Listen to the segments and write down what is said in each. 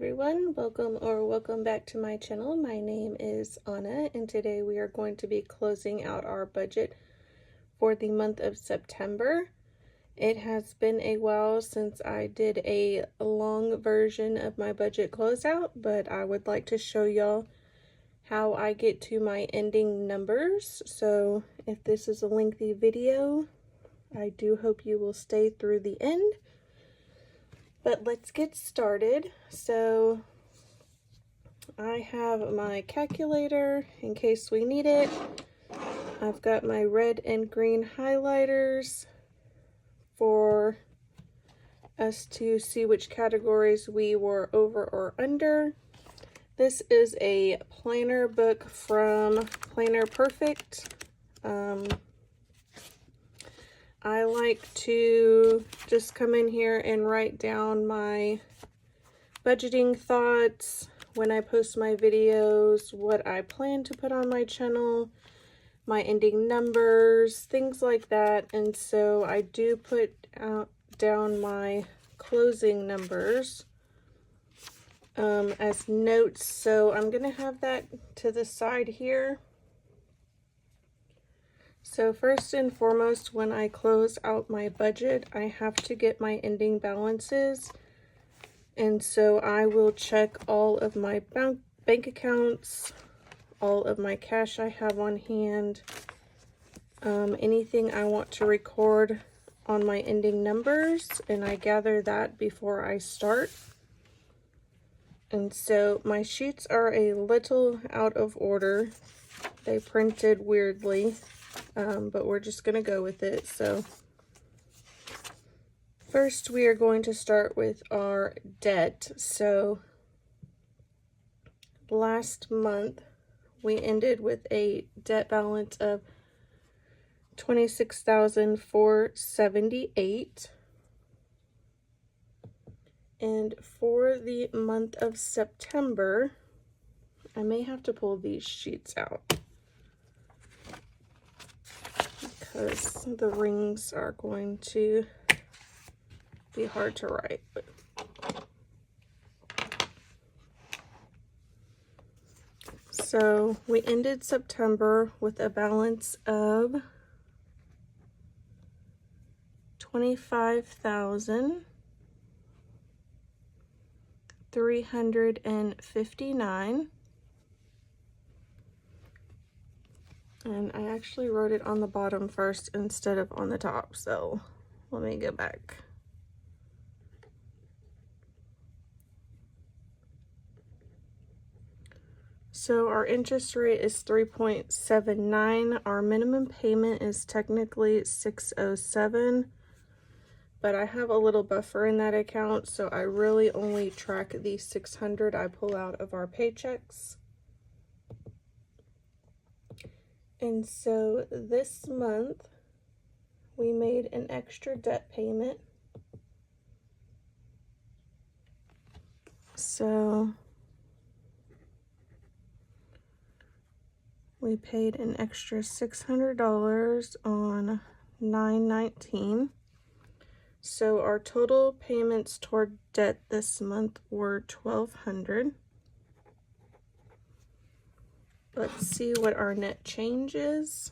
everyone, welcome back to my channel. My name is Anna, and today we are going to be closing out our budget for the month of September. It has been a while since I did a long version of my budget closeout, but I would like to show y'all how I get to my ending numbers. So if this is a lengthy video, I do hope you will stay through the end. But let's get started. So I have my calculator in case we need it. I've got my red and green highlighters for us to see which categories we were over or under. This is a planner book from Planner Perfect. I like to just come in here and write down my budgeting thoughts when I post my videos, what I plan to put on my channel, my ending numbers, things like that. And so I do put down my closing numbers as notes. So I'm going to have that to the side here. So first and foremost, when I close out my budget, I have to get my ending balances. And so I will check all of my bank accounts, all of my cash I have on hand, anything I want to record on my ending numbers, and I gather that before I start. And so my sheets are a little out of order. They printed weirdly. But we're just going to go with it. So first we are going to start with our debt. So last month we ended with a debt balance of $26,478. And for the month of September, I may have to pull these sheets out, because the rings are going to be hard to write. So we ended September with a balance of $25,359. And I actually wrote it on the bottom first instead of on the top, so let me go back. So our interest rate is 3.79. Our minimum payment is technically $607, but I have a little buffer in that account, so I really only track the $600 I pull out of our paychecks. And so this month we made an extra debt payment. So we paid an extra $600 on 9/19. So our total payments toward debt this month were $1,200. Let's see what our net change is.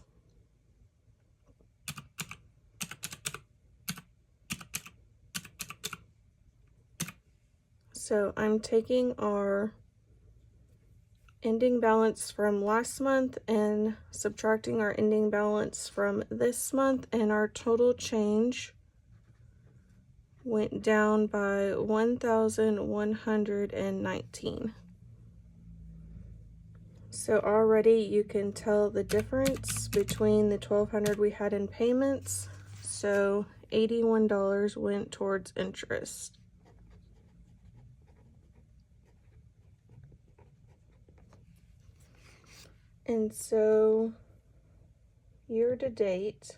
So I'm taking our ending balance from last month and subtracting our ending balance from this month, and our total change went down by $1,119. So already you can tell the difference between the $1,200 we had in payments. So $81 went towards interest. And so year to date,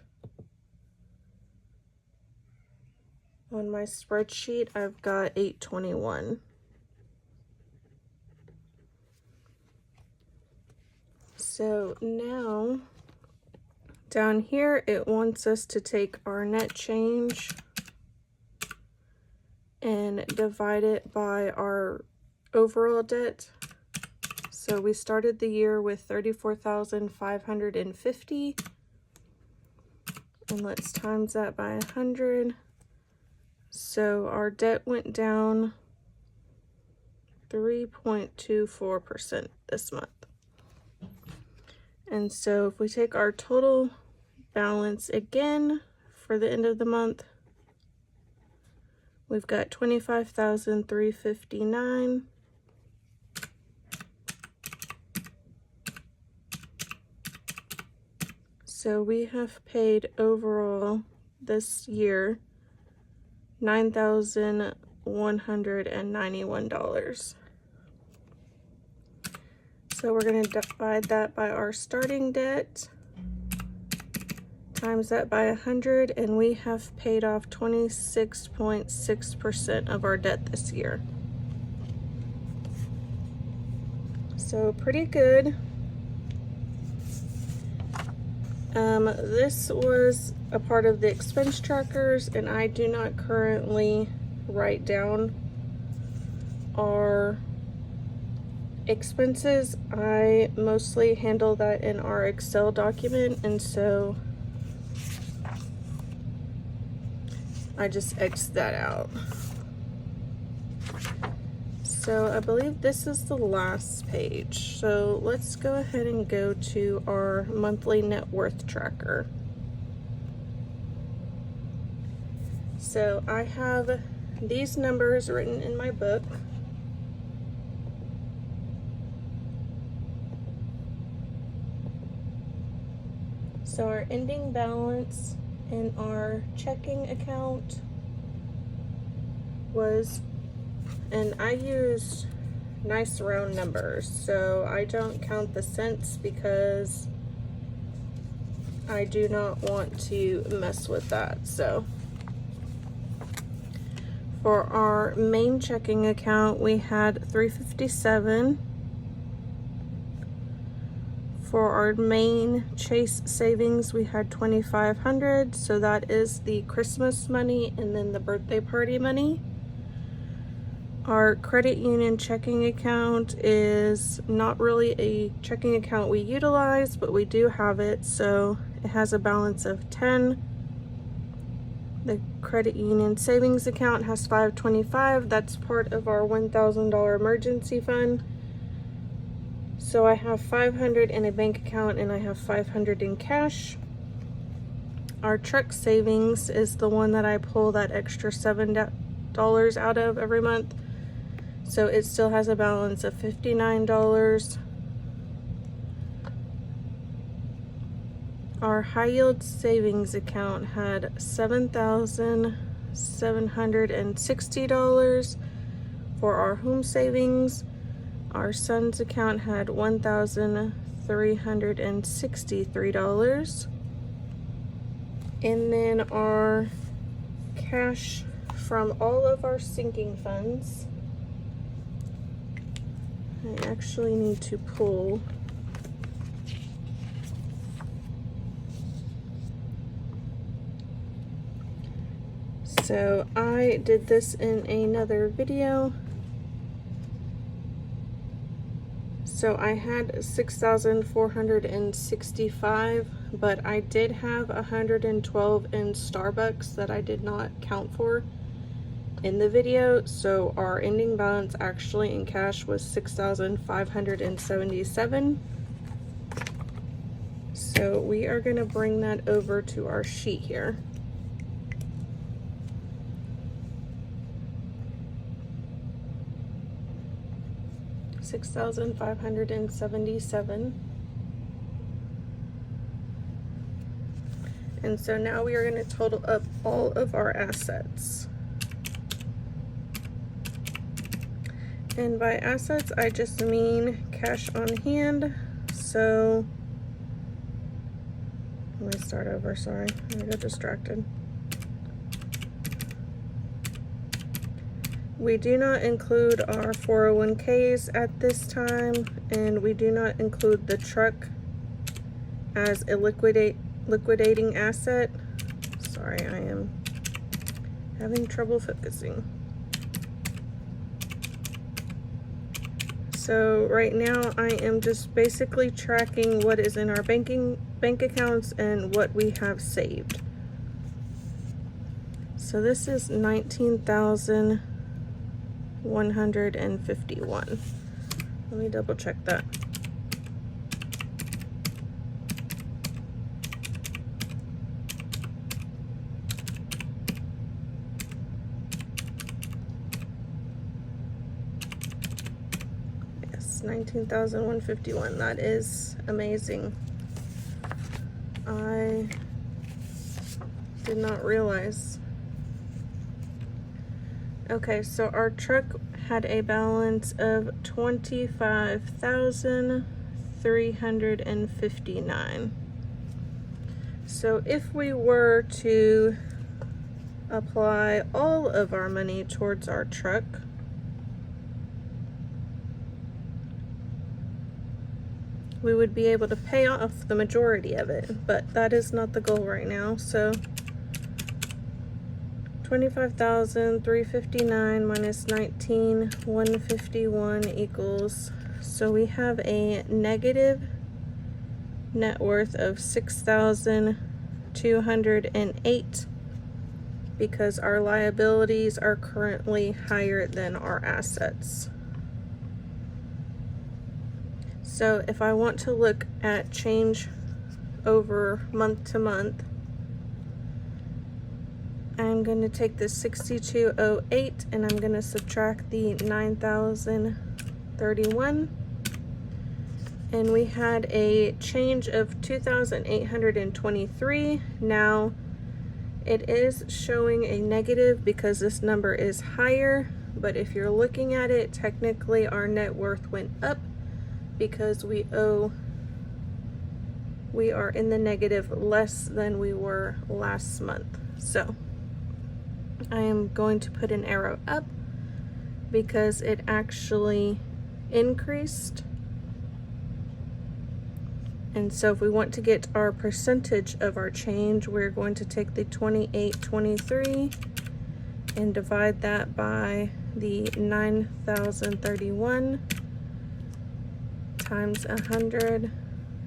on my spreadsheet, I've got $821. So now down here it wants us to take our net change and divide it by our overall debt. So we started the year with $34,550, and let's times that by 100. So our debt went down 3.24% this month. And so if we take our total balance again for the end of the month, we've got $25,359. So we have paid overall this year $9,191. So we're going to divide that by our starting debt, times that by 100, and we have paid off 26.6% of our debt this year. So pretty good. This was a part of the expense trackers, and I do not currently write down our expenses. I mostly handle that in our Excel document, and so I just X that out. So I believe this is the last page. So let's go ahead and go to our monthly net worth tracker. So I have these numbers written in my book. So our ending balance in our checking account was, and I used nice round numbers, so I don't count the cents because I do not want to mess with that. So for our main checking account, we had $357. For our main Chase savings, we had $2,500, so that is the Christmas money and then the birthday party money. Our credit union checking account is not really a checking account we utilize, but we do have it, so it has a balance of 10. The credit union savings account has $525. That's part of our $1,000 emergency fund. So I have $500 in a bank account and I have $500 in cash. Our truck savings is the one that I pull that extra $7 out of every month. So it still has a balance of $59. Our high yield savings account had $7,760 for our home savings. Our son's account had $1,363. And then our cash from all of our sinking funds, I actually need to pull so I did this in another video. So I had 6,465, but I did have 112 in Starbucks that I did not count for in the video. So our ending balance actually in cash was 6,577. So we are going to bring that over to our sheet here. $6,577. And so now we are going to total up all of our assets. And by assets, I just mean cash on hand. So let me start over, sorry, I got distracted. We do not include our 401ks at this time, and we do not include the truck as a liquidating asset. Sorry, I am having trouble focusing. So right now I am just basically tracking what is in our bank accounts and what we have saved. So this is 19,151. Let me double check that. Yes, 19,151. That is amazing. I did not realize. Okay, so our truck had a balance of 25,359. So if we were to apply all of our money towards our truck, we would be able to pay off the majority of it, but that is not the goal right now. So 25,359 minus 19,151 equals, so we have a negative net worth of 6,208 because our liabilities are currently higher than our assets. So if I want to look at change over month to month, I'm going to take the 6,208 and I'm going to subtract the 9,031, and we had a change of 2,823. Now it is showing a negative because this number is higher, but if you're looking at it, technically our net worth went up because we are in the negative less than we were last month. So I am going to put an arrow up because it actually increased. And so if we want to get our percentage of our change, we're going to take the 2823 and divide that by the 9,031 times 100,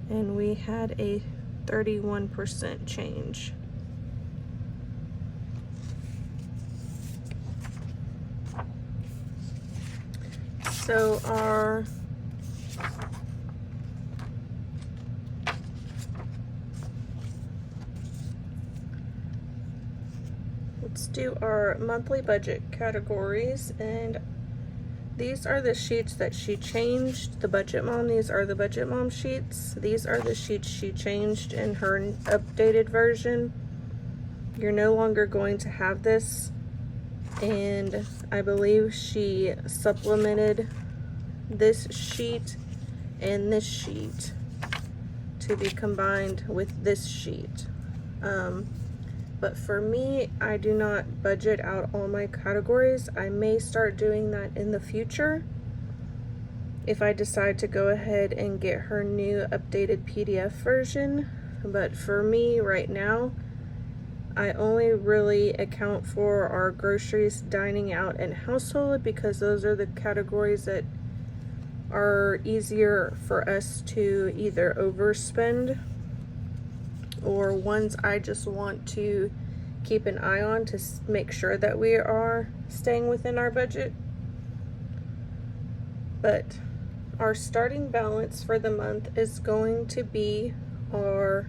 and we had a 31% change. So let's do our monthly budget categories, and these are the sheets that she changed. The Budget Mom, these are the Budget Mom sheets. These are the sheets she changed in her updated version. You're no longer going to have this, and I believe she supplemented this sheet and this sheet to be combined with this sheet. But for me, I do not budget out all my categories. I may start doing that in the future if I decide to go ahead and get her new updated PDF version. But for me right now, I only really account for our groceries, dining out, and household because those are the categories that are easier for us to either overspend or ones I just want to keep an eye on to make sure that we are staying within our budget. But our starting balance for the month is going to be our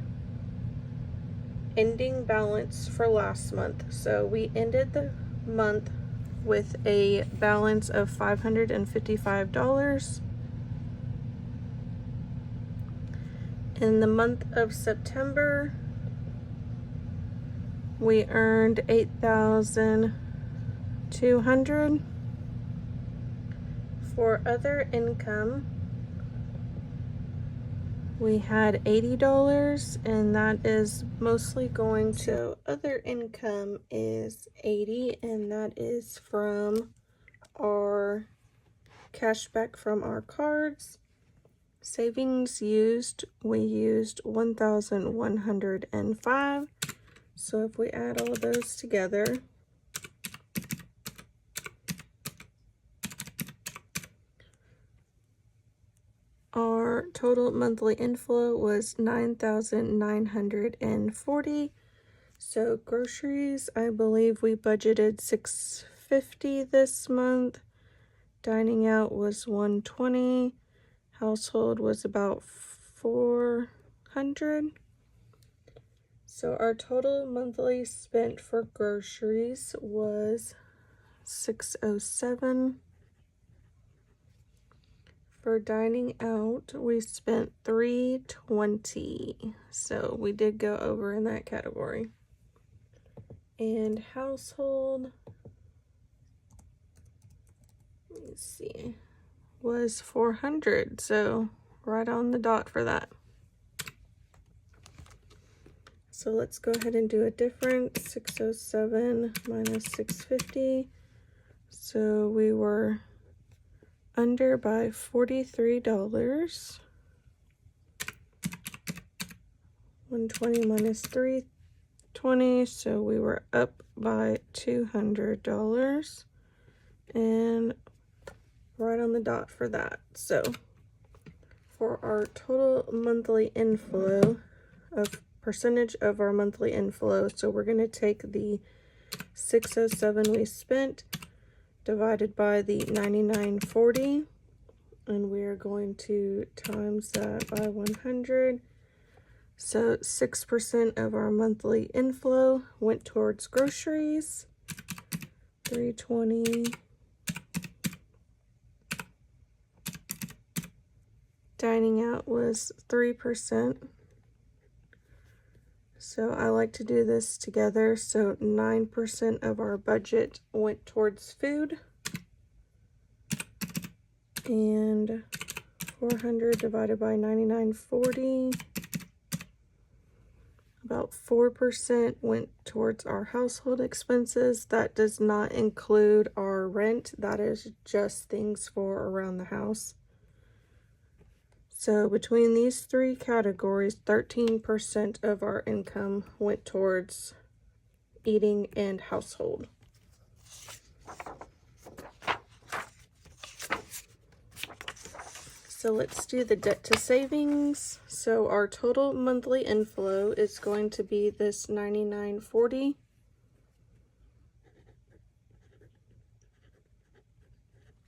ending balance for last month. So we ended the month with a balance of $555. In the month of September, we earned $8,200. For other income, we had $80, and that is mostly going to, so other income is $80, and that is from our cash back from our cards. Savings used, we used 1,105. So if we add all of those together, total monthly inflow was $9,940. So groceries, I believe we budgeted $650 this month. Dining out was $120. Household was about $400. So our total monthly spent for groceries was $607. For dining out, we spent $320. So we did go over in that category. And household, let me see, was $400. So right on the dot for that. So let's go ahead and do a difference. 607 minus 650. So we were under by $43. 120 minus 320. So we were up by $200. And right on the dot for that. So for our total monthly inflow of percentage of our monthly inflow, so we're going to take the 607 we spent divided by the 9940, and we're going to times that by 100. So 6% of our monthly inflow went towards groceries. 320 dining out was 3%. So I like to do this together. So 9% of our budget went towards food. And 400 divided by 9940. About 4% went towards our household expenses. That does not include our rent. That is just things for around the house. So between these three categories, 13% of our income went towards eating and household. So let's do the debt to savings. So our total monthly inflow is going to be this $99.40.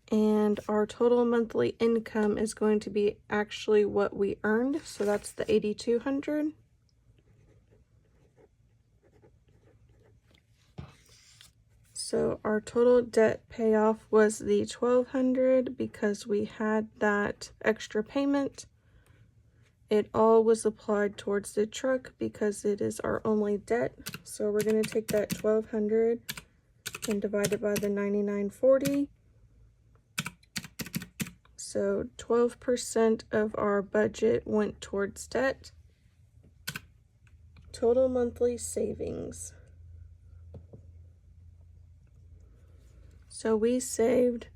And our total monthly income is going to be actually what we earned. So that's the $8,200. So our total debt payoff was the $1,200 because we had that extra payment. It all was applied towards the truck because it is our only debt. So we're going to take that $1,200 and divide it by the $99.40. So 12% of our budget went towards debt. Total monthly savings. So we saved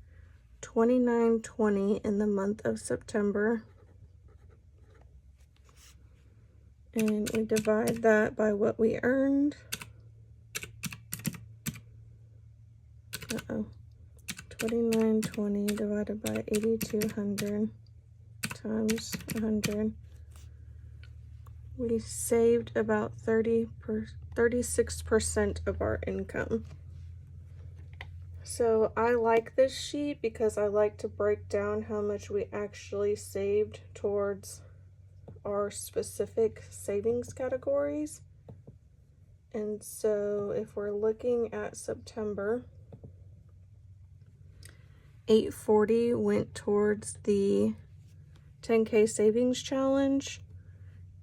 $29.20 in the month of September. And we divide that by what we earned. $29.20 divided by 8,200 times 100. We saved about 36% of our income. So I like this sheet because I like to break down how much we actually saved towards our specific savings categories. And so if we're looking at September, $840 went towards the 10K savings challenge.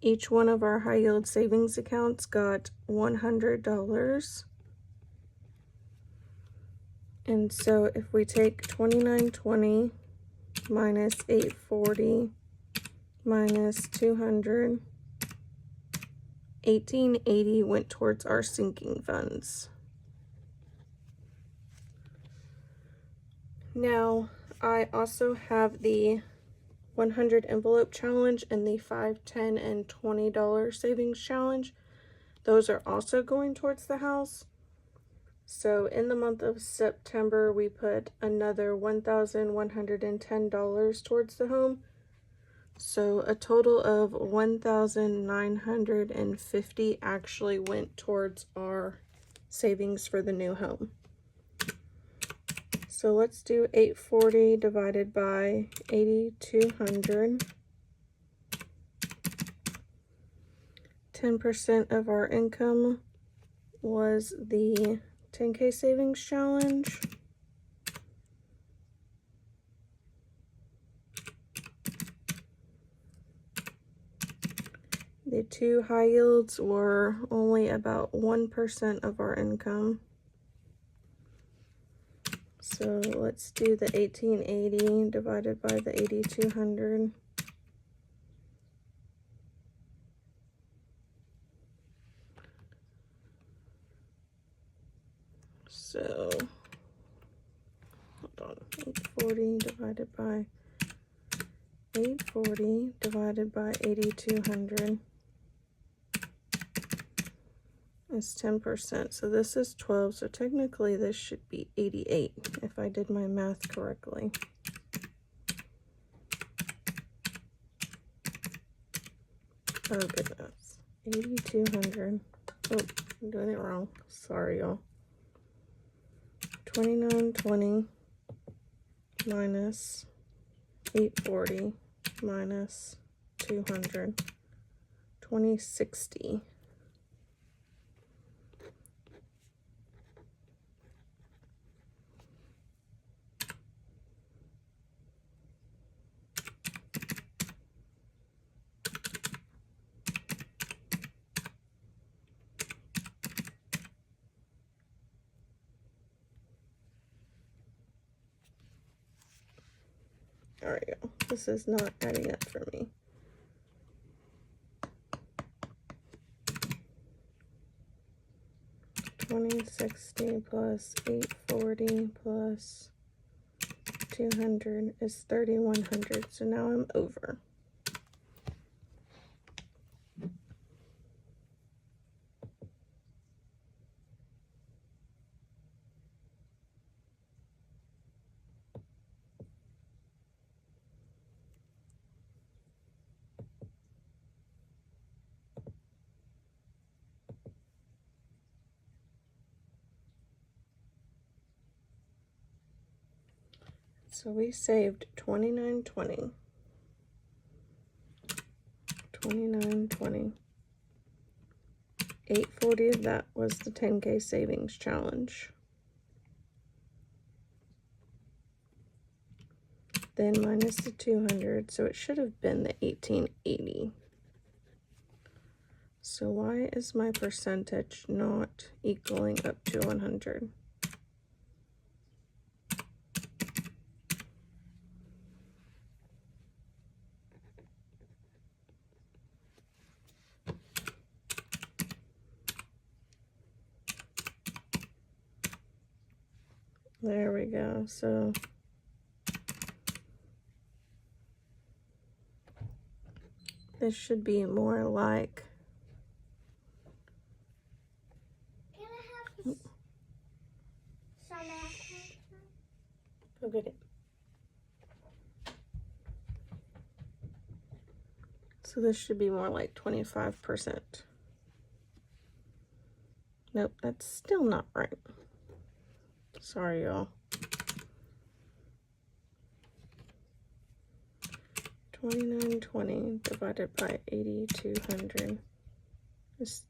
Each one of our high yield savings accounts got $100. And so if we take $29.20 minus $840 minus $200, $18.80 went towards our sinking funds. Now, I also have the 100 envelope challenge and the $5, $10, and $20 savings challenge. Those are also going towards the house. So in the month of September, we put another $1,110 towards the home. So a total of 1,950 actually went towards our savings for the new home. So let's do 840 divided by 8,200. 10% of our income was the 10K savings challenge. The two high yields were only about 1% of our income. So let's do the 1880 divided by the 8,200. So, hold on, 840 divided by 840 divided by 8,200 is 10%. So this is 12, so technically this should be 88 if I did my math correctly. Oh goodness, 8,200. Oh, I'm doing it wrong. Sorry, y'all. 2920 minus 840 minus 200, 2060. There we go. This is not adding up for me. $20.60 plus 840 plus 200 is 3,100. So now I'm over. So we saved $29.20. $29.20. 840 of that was the 10K savings challenge. Then minus the 200, so it should have been the 1880. So why is my percentage not equaling up to 100? There we go. So this should be more like, go get it. So this should be more like 25%. Nope, that's still not right. Sorry, y'all. 2920 divided by 8,200 is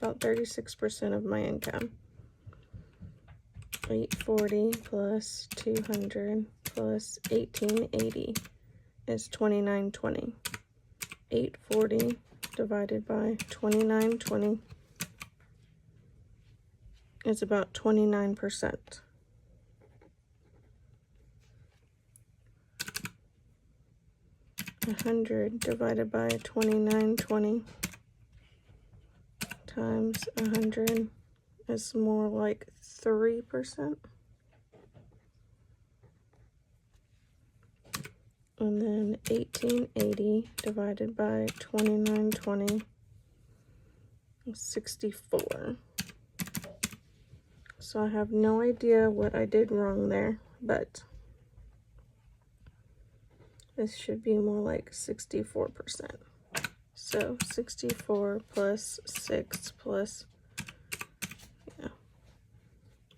about 36% of my income. 840 plus 200 plus 1880 is 2920. 840 divided by 2920 is about 29%. 100 divided by 2920 times 100 is more like 3%. And then 1880 divided by 2920 is 64. So I have no idea what I did wrong there, but This should be more like 64%. So 64 plus 6 plus, yeah,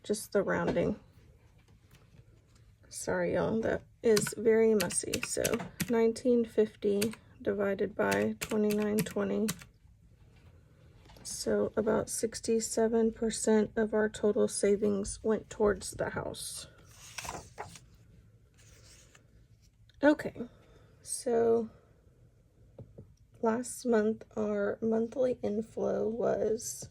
just the rounding. Sorry, y'all, that is very messy. So 1950 divided by 2920. So about 67% of our total savings went towards the house. Okay, so last month our monthly inflow was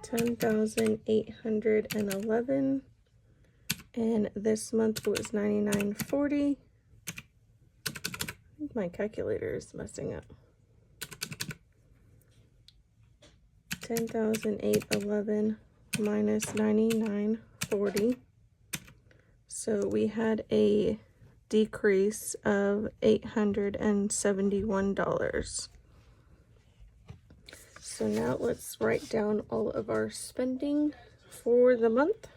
$10,811, and this month it was $99.40. My calculator is messing up. 10,811 minus 99.40. So we had a decrease of $871. So now let's write down all of our spending for the month.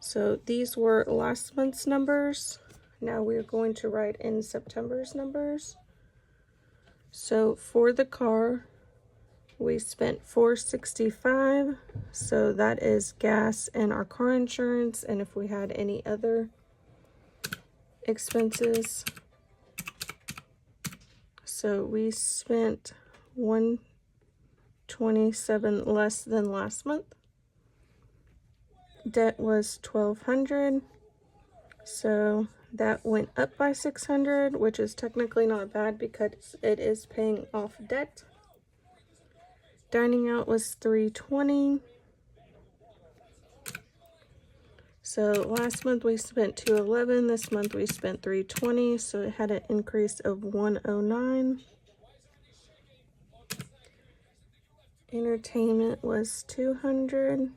So these were last month's numbers. Now we're going to write in September's numbers. So for the car, we spent $465, so that is gas and our car insurance, and if we had any other expenses. So we spent $127 less than last month. Debt was $1,200, so that went up by $600, which is technically not bad because it is paying off debt. Dining out was $320. So last month we spent $211. This month we spent $320. So it had an increase of $109. Entertainment was $200.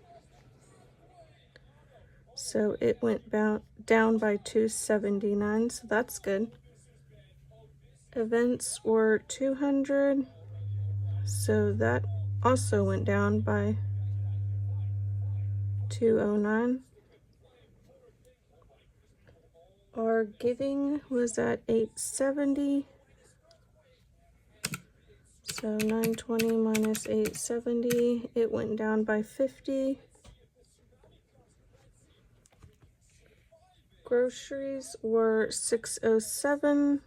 So it went down by $279. So that's good. Events were $200. So that also went down by $209. Our giving was at $870. So $920 minus $870, it went down by $50. Groceries were $607.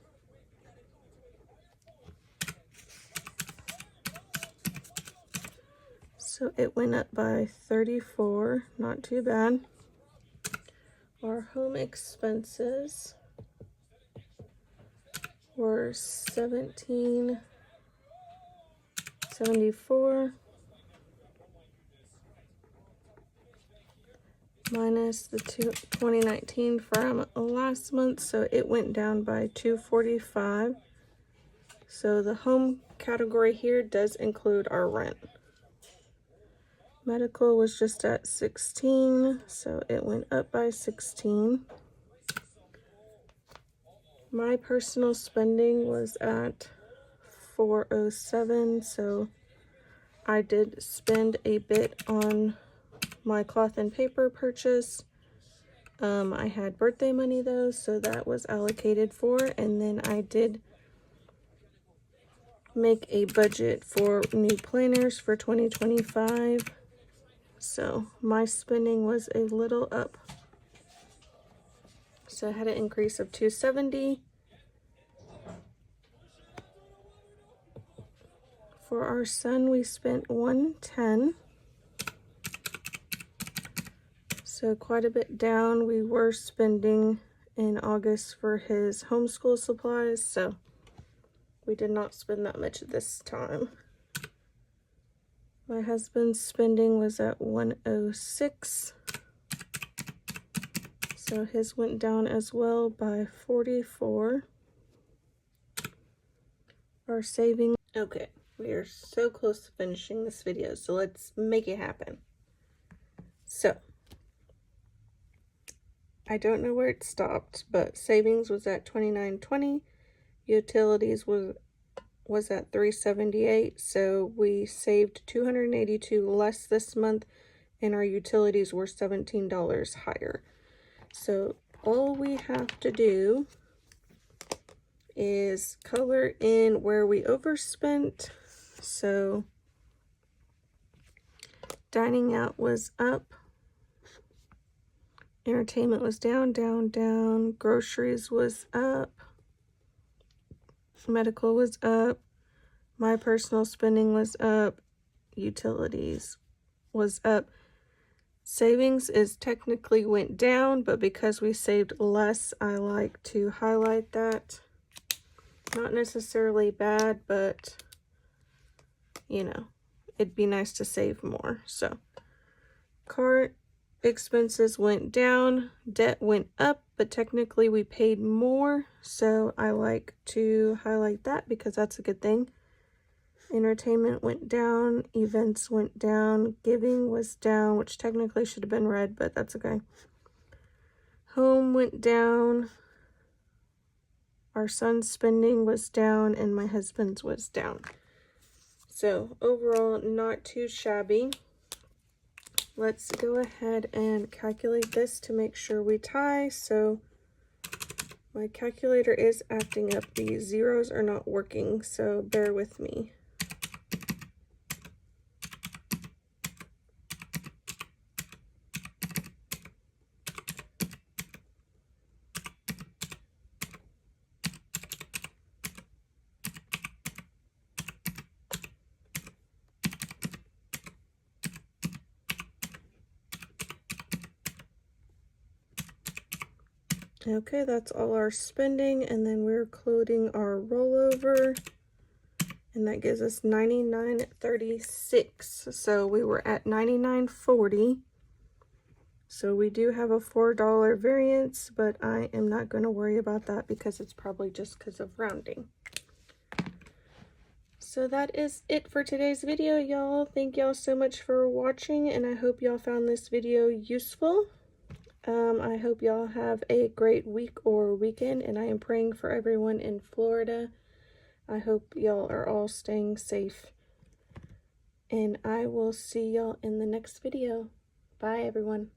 So it went up by $34, not too bad. Our home expenses were $1774 minus the 2019 from last month, so it went down by $245. So the home category here does include our rent. Medical was just at $16, so it went up by $16. My personal spending was at $407, so I did spend a bit on my cloth and paper purchase. I had birthday money though, so that was allocated for, and then I did make a budget for new planners for 2025. So my spending was a little up. So I had an increase of $270. For our son, we spent $110. So quite a bit down. We were spending in August for his homeschool supplies, so we did not spend that much this time. My husband's spending was at $106. So his went down as well by $44. Our savings. Okay, we are so close to finishing this video, so let's make it happen. So I don't know where it stopped, but savings was at $29.20. Utilities was at $378, so we saved $282 less this month, and our utilities were $17 higher. So all we have to do is color in where we overspent. So dining out was up, entertainment was down, down, down, groceries was up, medical was up, my personal spending was up, utilities was up. Savings is technically went down, but because we saved less, I like to highlight that. Not necessarily bad, but you know, it'd be nice to save more. So car expenses went down, debt went up, but technically we paid more, so I like to highlight that because that's a good thing. Entertainment went down, events went down, giving was down, which technically should have been red, but that's okay. Home went down, our son's spending was down, and my husband's was down. So overall, not too shabby. Let's go ahead and calculate this to make sure we tie. So my calculator is acting up. The zeros are not working, so bear with me. Okay, that's all our spending, and then we're coding our rollover, and that gives us $99.36. So we were at $99.40. So we do have a $4 variance, but I am not going to worry about that because it's probably just because of rounding. So that is it for today's video, y'all. Thank y'all so much for watching, and I hope y'all found this video useful. I hope y'all have a great week or weekend, and I am praying for everyone in Florida. I hope y'all are all staying safe, and I will see y'all in the next video. Bye, everyone.